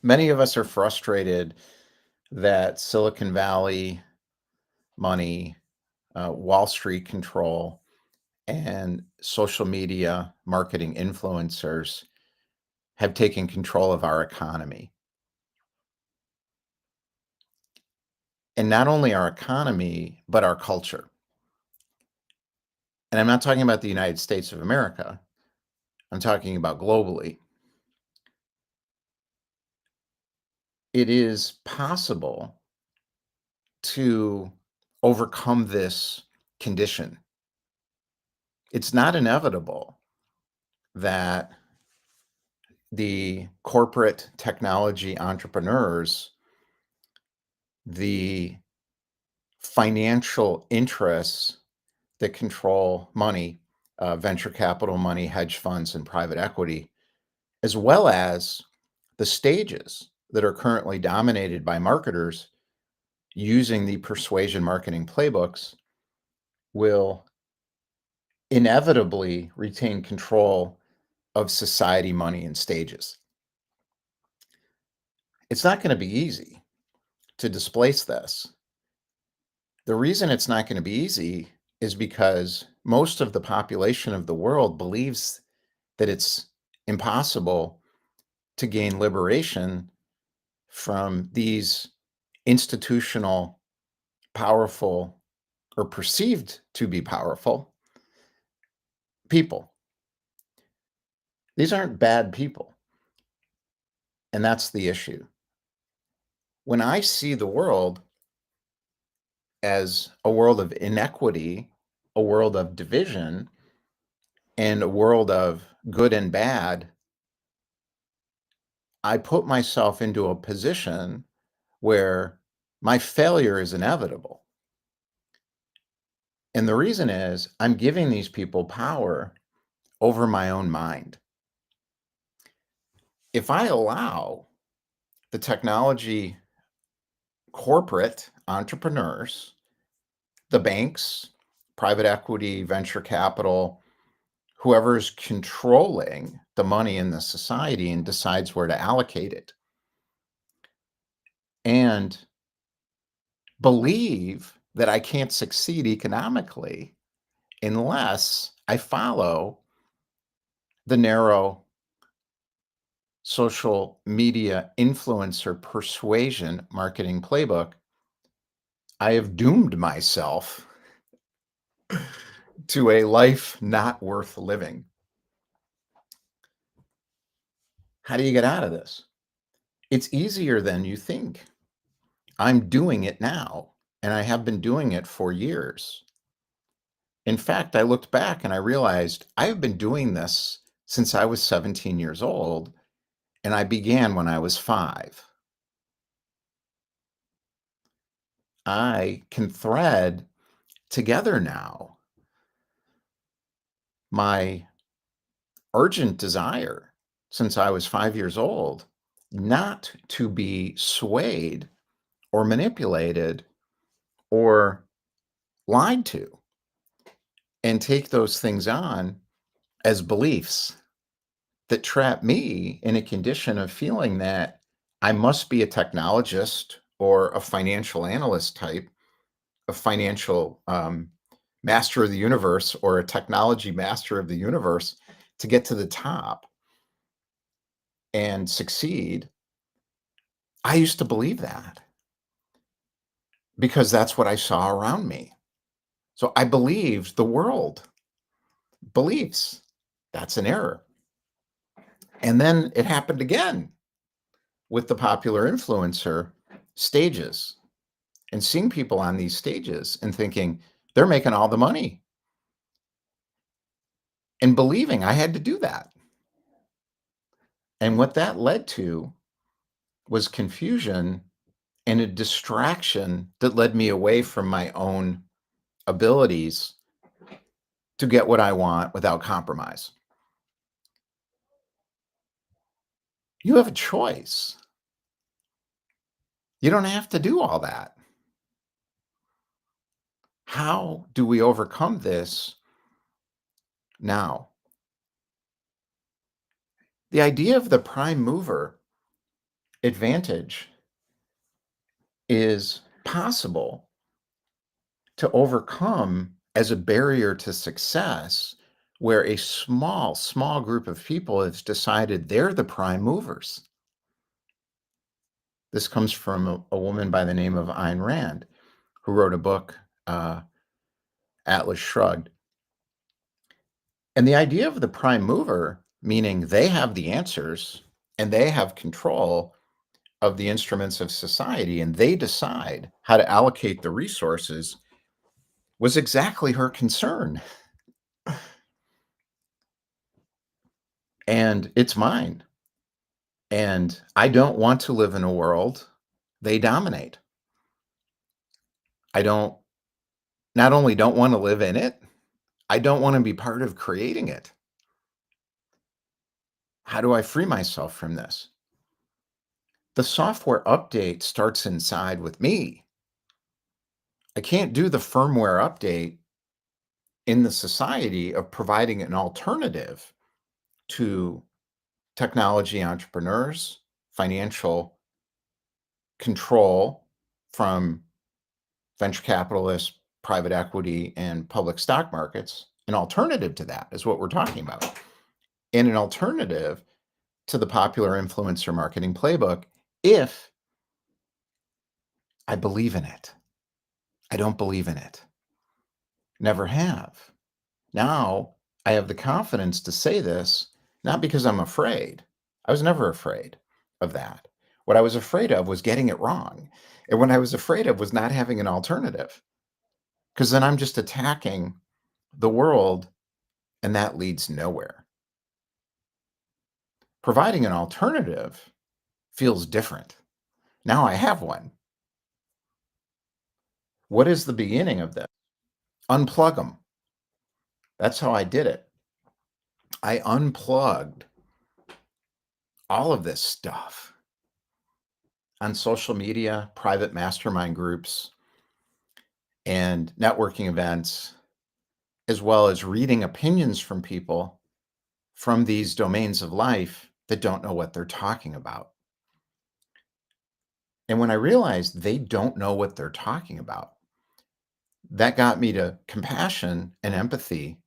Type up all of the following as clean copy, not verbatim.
Many of us are frustrated that Silicon Valley money, Wall Street control, and social media marketing influencers have taken control of our economy. And not only our economy, but our culture. And I'm not talking about the United States of America. I'm talking about globally. It is possible to overcome this condition. It's not inevitable that the corporate technology entrepreneurs, the financial interests that control money, venture capital money, hedge funds, and private equity, as well as the stages that are currently dominated by marketers using the persuasion marketing playbooks, will inevitably retain control of society, money, and stages. It's not going to be easy to displace this. The reason it's not going to be easy is because most of the population of the world believes that it's impossible to gain liberation from these institutional, powerful, or perceived to be powerful people. These aren't bad people. And that's the issue. When I see the world as a world of inequity, a world of division, and a world of good and bad, I put myself into a position where my failure is inevitable. And the reason is I'm giving these people power over my own mind. If I allow the technology corporate entrepreneurs, the banks, private equity, venture capital, whoever's controlling the money in the society and decides where to allocate it, and believe that I can't succeed economically unless I follow the narrow social media influencer persuasion marketing playbook, I have doomed myself to a life not worth living. How do you get out of this? It's easier than you think. I'm doing it now, and I have been doing it for years. In fact, I looked back and I realized I have been doing this since I was 17 years old, and I began when I was 5. I can thread together now my urgent desire since I was 5 years old not to be swayed or manipulated or lied to, and take those things on as beliefs that trap me in a condition of feeling that I must be a technologist or a financial analyst type, a financial master of the universe, or a technology master of the universe to get to the top and succeed. I used to believe that because that's what I saw around me. So I believed the world believes that's an error. And then it happened again with the popular influencer stages, and seeing people on these stages and thinking they're making all the money and believing I had to do that. And what that led to was confusion and a distraction that led me away from my own abilities to get what I want without compromise. You have a choice. You don't have to do all that. How do we overcome this now? The idea of the prime mover advantage is possible to overcome as a barrier to success where a small group of people has decided they're the prime movers. This comes from a woman by the name of Ayn Rand, who wrote a book, Atlas Shrugged. And the idea of the prime mover, meaning they have the answers and they have control of the instruments of society and they decide how to allocate the resources, was exactly her concern. And it's mine. And I don't want to live in a world they dominate. I don't not only don't want to live in it, I don't want to be part of creating it. How do I free myself from this? The software update starts inside with me. I can't do the firmware update in the society of providing an alternative to technology entrepreneurs, financial control from venture capitalists, private equity, and public stock markets. An alternative to that is what we're talking about. And an alternative to the popular influencer marketing playbook if I believe in it. I don't believe in it. Never have. Now I have the confidence to say this, not because I'm afraid. I was never afraid of that. What I was afraid of was getting it wrong. And what I was afraid of was not having an alternative, because then I'm just attacking the world and that leads nowhere. Providing an alternative feels different. Now I have one. What is the beginning of this? Unplug them. That's how I did it. I unplugged all of this stuff on social media, private mastermind groups, and networking events, as well as reading opinions from people from these domains of life that don't know what they're talking about. And when I realized they don't know what they're talking about, that got me to compassion and empathy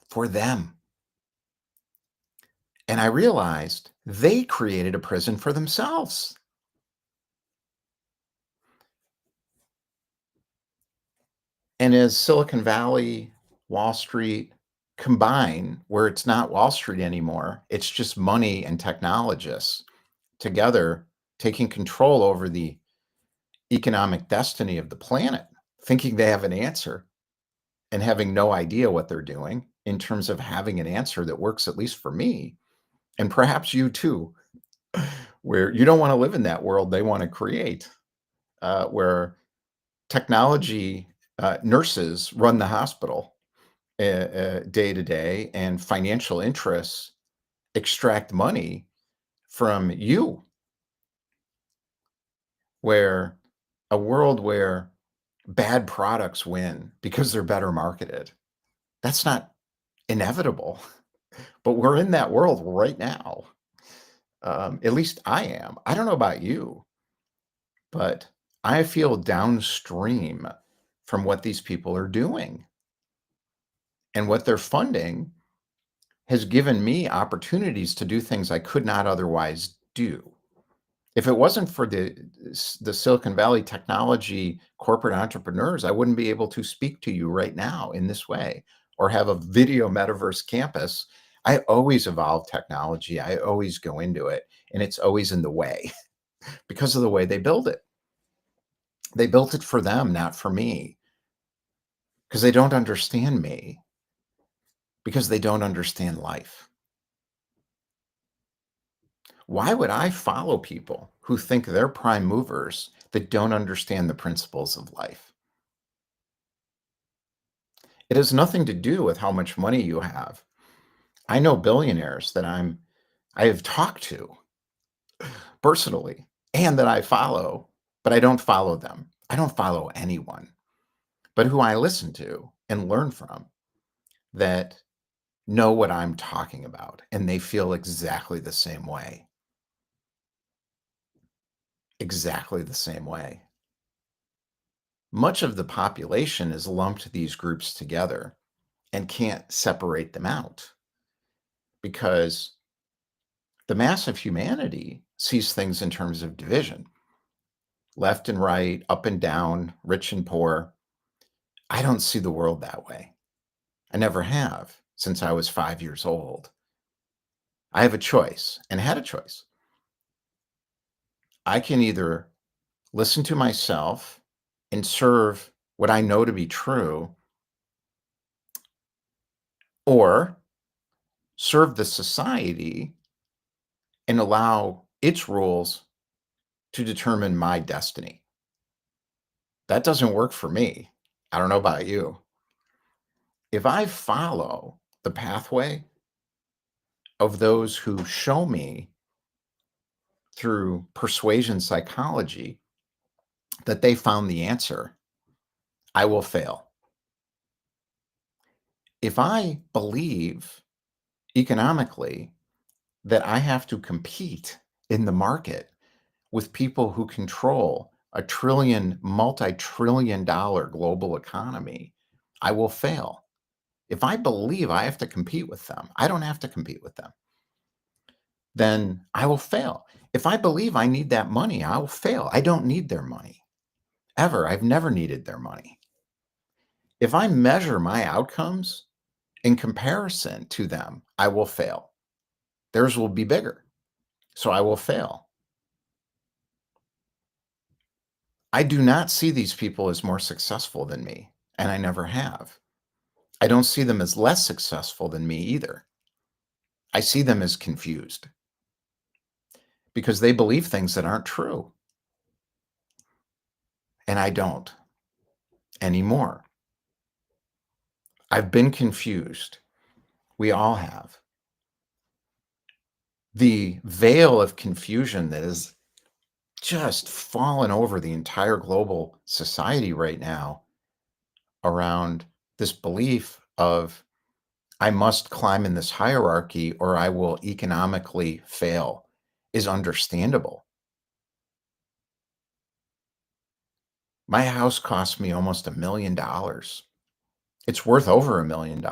for them. And I realized they created a prison for themselves. And as Silicon Valley, Wall Street combine, where it's not Wall Street anymore, it's just money and technologists together taking control over the economic destiny of the planet, thinking they have an answer and having no idea what they're doing in terms of having an answer that works, at least for me, and perhaps you too, where you don't want to live in that world they want to create, where technology nurses run the hospital day to day and financial interests extract money from you, where a world where bad products win because they're better marketed. That's not inevitable, but we're in that world right now. At least I am. I don't know about you, but I feel downstream from what these people are doing. And what they're funding has given me opportunities to do things I could not otherwise do. If it wasn't for the Silicon Valley technology corporate entrepreneurs, I wouldn't be able to speak to you right now in this way or have a video metaverse campus. I always evolve technology. I always go into it, and it's always in the way because of the way they build it. They built it for them, not for me, because they don't understand me, because they don't understand life. Why would I follow people who think they're prime movers that don't understand the principles of life? It has nothing to do with how much money you have. I know billionaires that I have talked to personally and that I follow, but I don't follow them. I don't follow anyone, but who I listen to and learn from that know what I'm talking about and they feel exactly the same way. exactly the same way. Much of the population has lumped these groups together and can't separate them out because the mass of humanity sees things in terms of division, left and right, up and down, rich and poor. I don't see the world that way. I never have since I was 5 years old. I have a choice and had a choice. I can either listen to myself and serve what I know to be true, or serve the society and allow its rules to determine my destiny. That doesn't work for me. I don't know about you. If I follow the pathway of those who show me through persuasion psychology that they found the answer, I will fail. If I believe economically that I have to compete in the market with people who control a trillion, multi-trillion dollar global economy, I will fail. If I believe I have to compete with them, I don't have to compete with them, then I will fail. If I believe I need that money, I will fail. I don't need their money ever. I've never needed their money. If I measure my outcomes in comparison to them, I will fail. Theirs will be bigger. So I will fail. I do not see these people as more successful than me, and I never have. I don't see them as less successful than me either. I see them as confused because they believe things that aren't true, and I don't anymore. I've been confused. We all have. The veil of confusion that has just fallen over the entire global society right now around this belief of I must climb in this hierarchy or I will economically fail is understandable. My house cost me almost $1 million. It's worth over $1 million.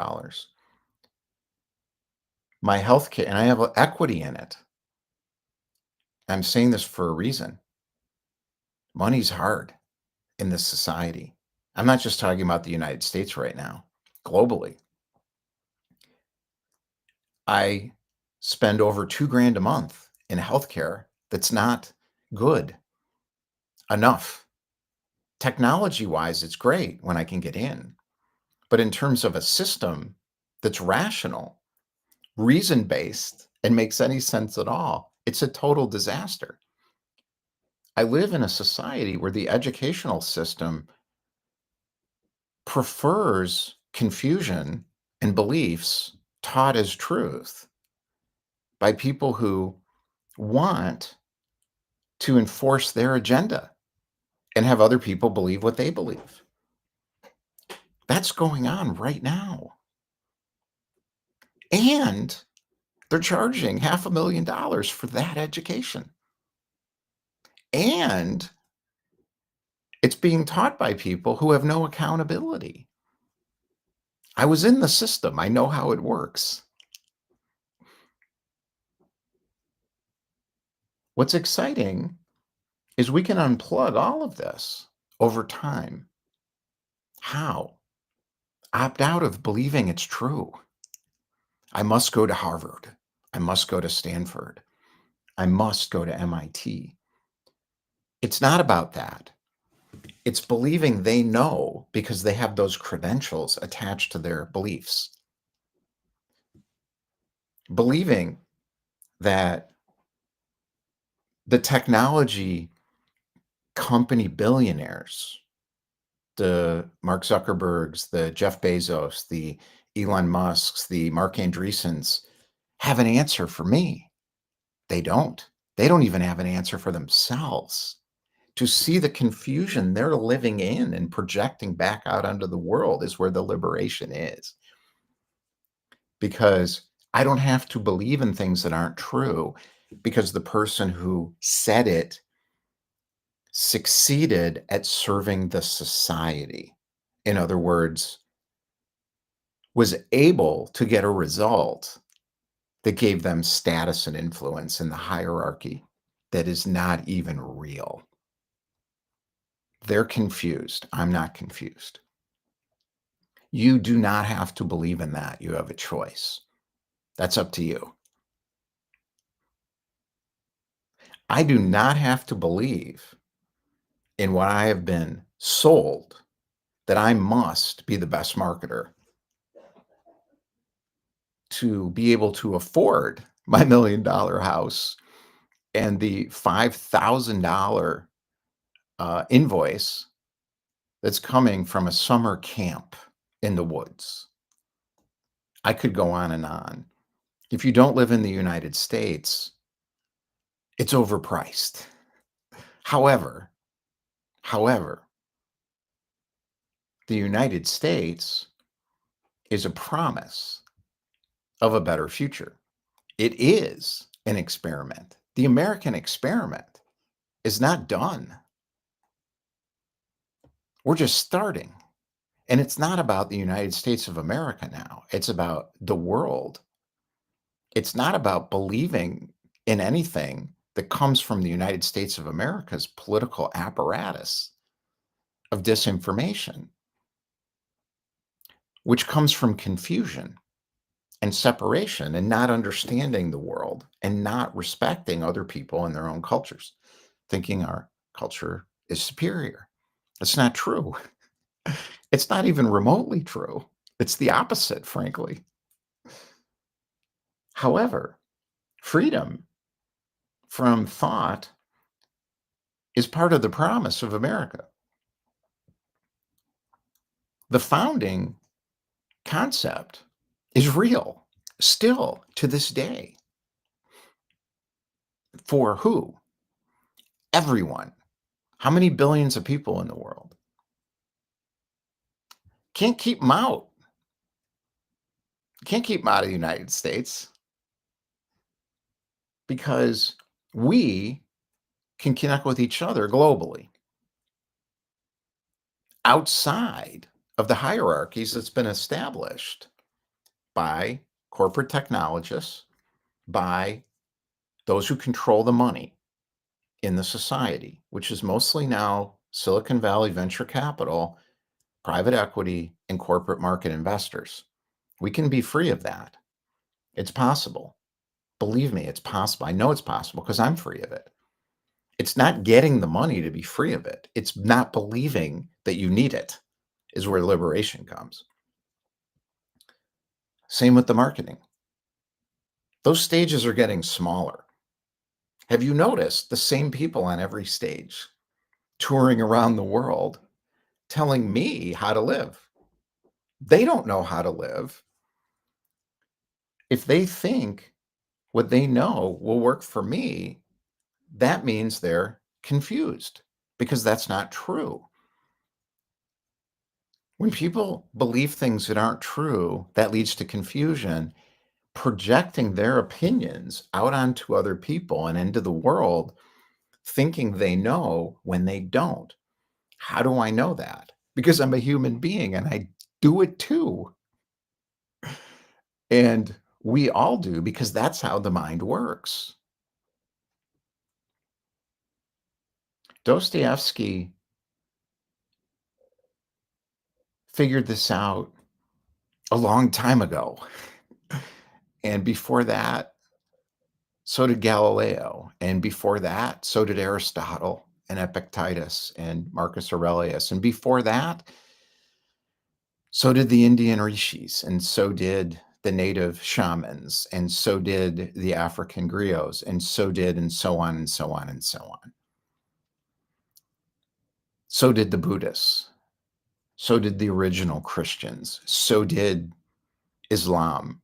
My healthcare, and I have equity in it. I'm saying this for a reason. Money's hard in this society. I'm not just talking about the United States right now, globally. I spend over 2 grand a month in healthcare that's not good enough. Technology wise, it's great when I can get in. But in terms of a system that's rational, reason based, and makes any sense at all, it's a total disaster. I live in a society where the educational system prefers confusion and beliefs taught as truth by people who want to enforce their agenda and have other people believe what they believe. That's going on right now. And they're charging $500,000 for that education. And it's being taught by people who have no accountability. I was in the system. I know how it works. What's exciting is we can unplug all of this over time. How? Opt out of believing it's true. I must go to Harvard. I must go to Stanford. I must go to MIT. It's not about that. It's believing they know because they have those credentials attached to their beliefs. Believing that the technology company billionaires, the Mark Zuckerbergs, the Jeff Bezos, the Elon Musks, the Mark Andreessens, have an answer for me. They don't. They don't even have an answer for themselves. To see the confusion they're living in and projecting back out onto the world is where the liberation is. Because I don't have to believe in things that aren't true because the person who said it succeeded at serving the society. In other words, was able to get a result that gave them status and influence in the hierarchy that is not even real. They're confused. I'm not confused. You do not have to believe in that. You have a choice. That's up to you. I do not have to believe in what I have been sold that I must be the best marketer to be able to afford my $1,000,000 house and the $5,000 invoice that's coming from a summer camp in the woods. I could go on and on. If you don't live in the United States, it's overpriced. However, however, the United States is a promise of a better future. It is an experiment. The American experiment is not done. We're just starting. And it's not about the United States of America now. It's about the world. It's not about believing in anything that comes from the United States of America's political apparatus of disinformation, which comes from confusion and separation and not understanding the world and not respecting other people and their own cultures, thinking our culture is superior. That's not true. It's not even remotely true. It's the opposite, frankly. However, freedom from thought is part of the promise of America. The founding concept is real still to this day. For who? Everyone. How many billions of people in the world? Can't keep them out. Can't keep them out of the United States because we can connect with each other globally outside of the hierarchies that's been established by corporate technologists, by those who control the money in the society, which is mostly now Silicon Valley venture capital, private equity, and corporate market investors. We can be free of that. It's possible. Believe me, it's possible. I know it's possible because I'm free of it. It's not getting the money to be free of it. It's not believing that you need it is where liberation comes. Same with the marketing. Those stages are getting smaller. Have you noticed the same people on every stage touring around the world telling me how to live? They don't know how to live. If they think what they know will work for me, that means they're confused because that's not true. When people believe things that aren't true, that leads to confusion, projecting their opinions out onto other people and into the world, thinking they know when they don't. How do I know that? Because I'm a human being and I do it too. And we all do because that's how the mind works. Dostoevsky figured this out a long time ago. And before that, so did Galileo. And before that, so did Aristotle and Epictetus and Marcus Aurelius. And before that, so did the Indian rishis. And so did the native shamans. And so did the African griots. And so did, and so on, and so on, and so on. So did the Buddhists. So did the original Christians. So did Islam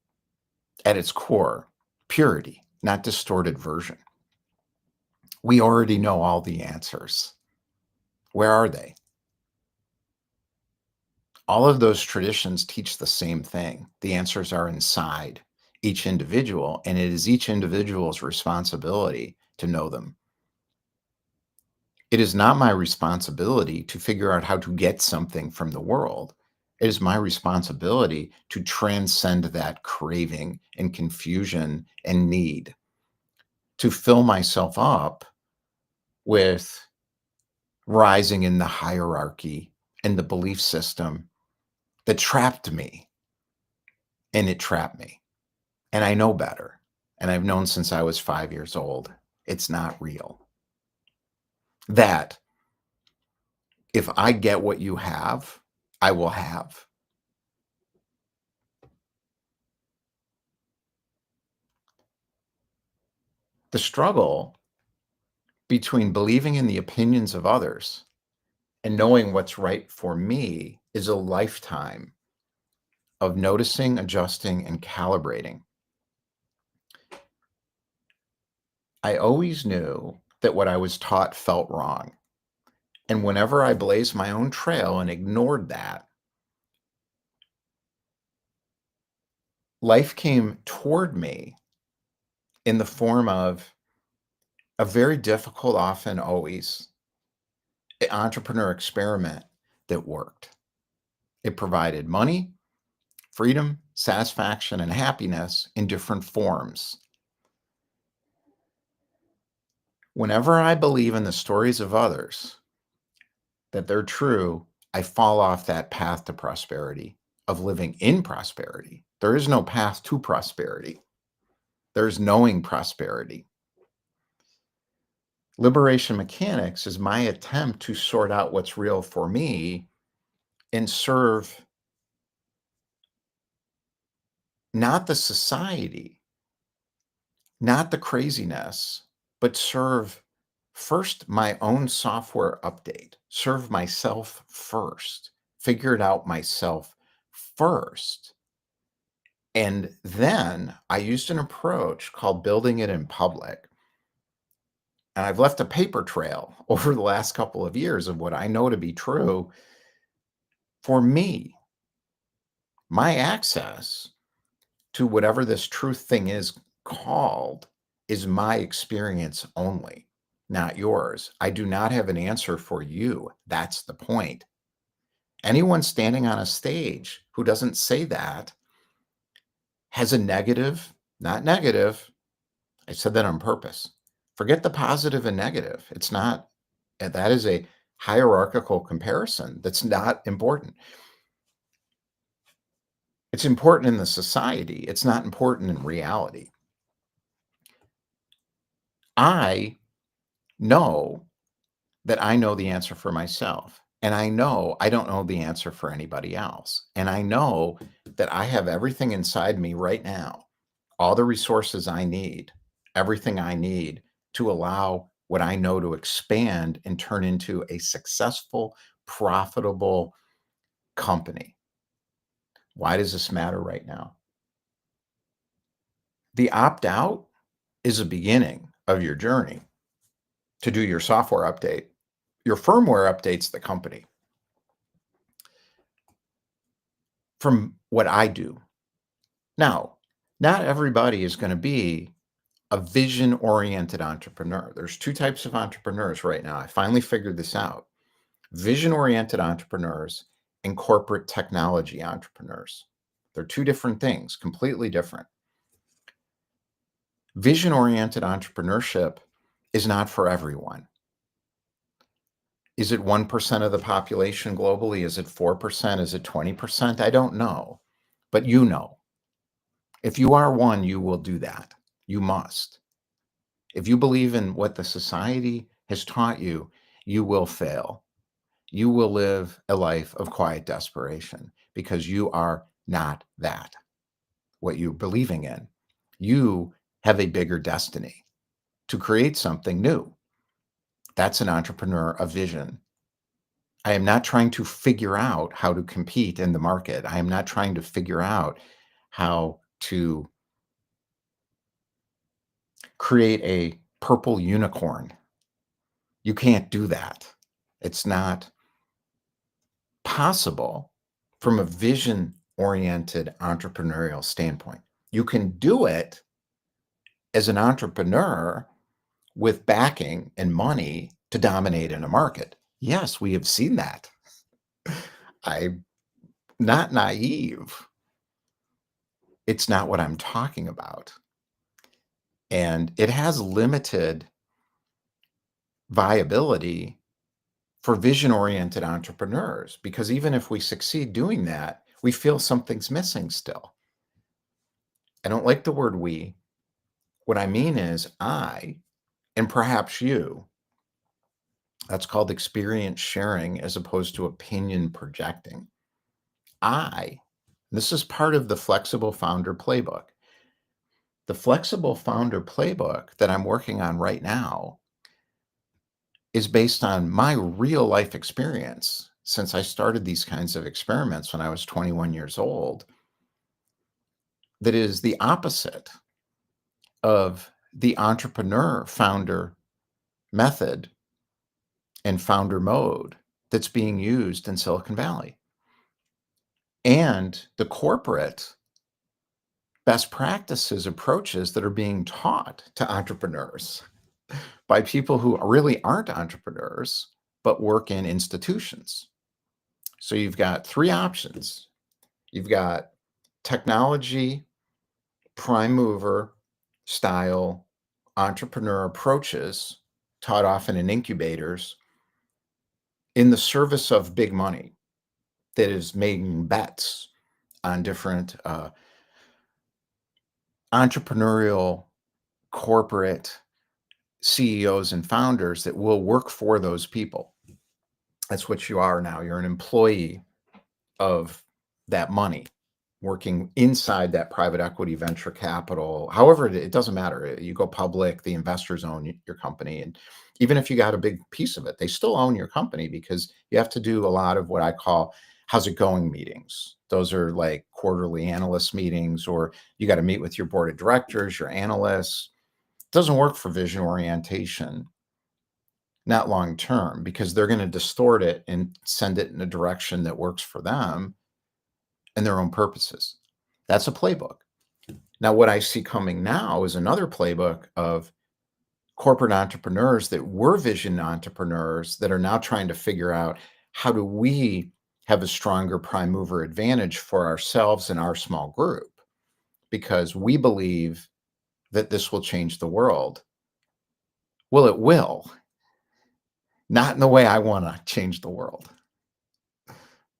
at its core, purity, not distorted version. We already know all the answers. Where are they? All of those traditions teach the same thing. The answers are inside each individual, and it is each individual's responsibility to know them. It is not my responsibility to figure out how to get something from the world. It is my responsibility to transcend that craving and confusion and need, to fill myself up with rising in the hierarchy and the belief system that trapped me, and it trapped me. And I know better. And I've known since I was 5 years old. It's not real. That if I get what you have, I will have. The struggle between believing in the opinions of others and knowing what's right for me is a lifetime of noticing, adjusting, and calibrating. I always knew that what I was taught felt wrong. And whenever I blazed my own trail and ignored that, life came toward me in the form of a very difficult, often always, entrepreneur experiment that worked. It provided money, freedom, satisfaction, and happiness in different forms. Whenever I believe in the stories of others, that they're true, I fall off that path to prosperity, of living in prosperity. There is no path to prosperity. There's knowing prosperity. Liberation mechanics is my attempt to sort out what's real for me and serve not the society, not the craziness, but serve first my own software update, serve myself first, figure it out myself first. And then I used an approach called building it in public. And I've left a paper trail over the last couple of years of what I know to be true for me. My access to whatever this truth thing is called is my experience only, not yours. I do not have an answer for you. That's the point. Anyone standing on a stage who doesn't say that has a negative, not negative. I said that on purpose. Forget the positive and negative. It's not, that is a hierarchical comparison that's not important. It's important in the society. It's not important in reality. I know that I know the answer for myself. And I know I don't know the answer for anybody else. And I know that I have everything inside me right now, all the resources I need, everything I need to allow what I know to expand and turn into a successful, profitable company. Why does this matter right now? The opt out is a beginning of your journey to do your software update. Your firmware updates the company. From what I do. Now, not everybody is going to be a vision-oriented entrepreneur. There's two types of entrepreneurs right now. I finally figured this out. Vision-oriented entrepreneurs and corporate technology entrepreneurs. They're two different things, completely different. Vision-oriented entrepreneurship is not for everyone. Is it 1% of the population globally? Is it 4%? Is it 20%? I don't know, but you know. If you are one, you will do that. You must. If you believe in what the society has taught you, you will fail. You will live a life of quiet desperation because you are not that, what you're believing in. You have a bigger destiny to create something new. That's an entrepreneur of vision. I am not trying to figure out how to compete in the market. I am not trying to figure out how to create a purple unicorn. You can't do that. It's not possible from a vision-oriented entrepreneurial standpoint. You can do it as an entrepreneur with backing and money to dominate in a market. Yes, we have seen that. I'm not naive. It's not what I'm talking about. And it has limited viability for vision-oriented entrepreneurs because even if we succeed doing that, we feel something's missing still. I don't like the word we. What I mean is I, and perhaps you, that's called experience sharing as opposed to opinion projecting. This is part of the flexible founder playbook. The flexible founder playbook that I'm working on right now is based on my real life experience since I started these kinds of experiments when I was 21 years old. That is the opposite of the entrepreneur founder method and founder mode that's being used in Silicon Valley. And the corporate best practices approaches that are being taught to entrepreneurs by people who really aren't entrepreneurs, but work in institutions. So you've got three options. You've got technology, prime mover style entrepreneur approaches taught often in incubators in the service of big money that is making bets on different entrepreneurial corporate CEOs and founders that will work for those people. That's what you are now. You're an employee of that money working inside that private equity venture capital. However, it doesn't matter. You go public, the investors own your company. And even if you got a big piece of it, they still own your company because you have to do a lot of what I call how's it going meetings. Those are like quarterly analyst meetings, or you got to meet with your board of directors, your analysts. It doesn't work for vision orientation, not long term, because they're going to distort it and send it in a direction that works for them and their own purposes. That's a playbook. Now, what I see coming now is another playbook of corporate entrepreneurs that were vision entrepreneurs that are now trying to figure out how do we have a stronger prime mover advantage for ourselves and our small group because we believe that this will change the world. Well, it will, not in the way I want to change the world,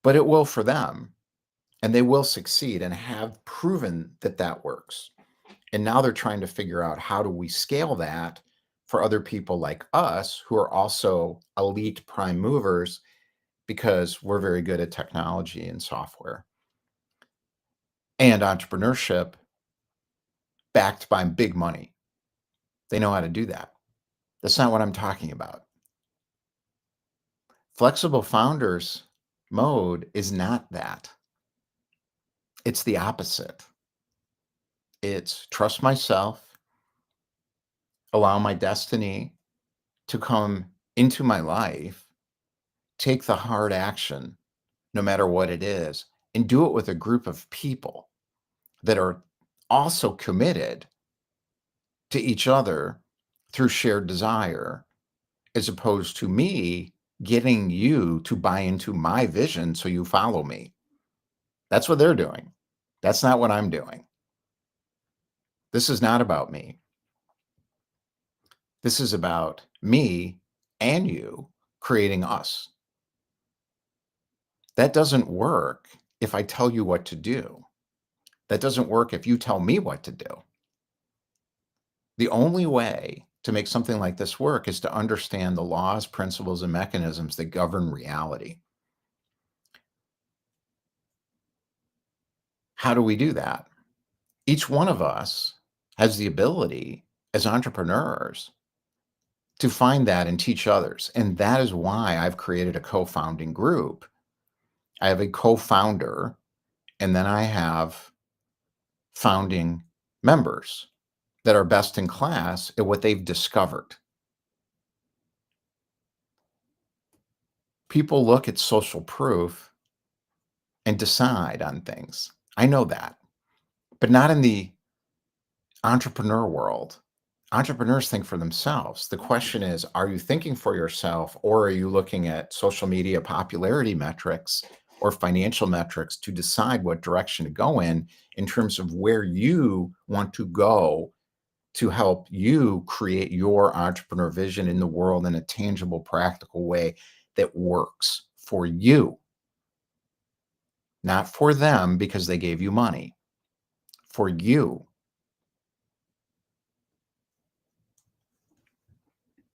but it will for them. And they will succeed and have proven that that works. And now they're trying to figure out how do we scale that for other people like us who are also elite prime movers because we're very good at technology and software and entrepreneurship backed by big money. They know how to do that. That's not what I'm talking about. Flexible founders mode is not that. It's the opposite. It's trust myself, allow my destiny to come into my life, take the hard action, no matter what it is, and do it with a group of people that are also committed to each other through shared desire, as opposed to me getting you to buy into my vision so you follow me. That's what they're doing. That's not what I'm doing. This is not about me. This is about me and you creating us. That doesn't work if I tell you what to do. That doesn't work if you tell me what to do. The only way to make something like this work is to understand the laws, principles, and mechanisms that govern reality. How do we do that? Each one of us has the ability as entrepreneurs to find that and teach others. And that is why I've created a co-founding group. I have a co-founder, and then I have founding members that are best in class at what they've discovered. People look at social proof and decide on things. I know that, but not in the entrepreneur world. Entrepreneurs think for themselves. The question is, are you thinking for yourself, or are you looking at social media popularity metrics or financial metrics to decide what direction to go in terms of where you want to go to help you create your entrepreneur vision in the world in a tangible, practical way that works for you, not for them because they gave you money, for you.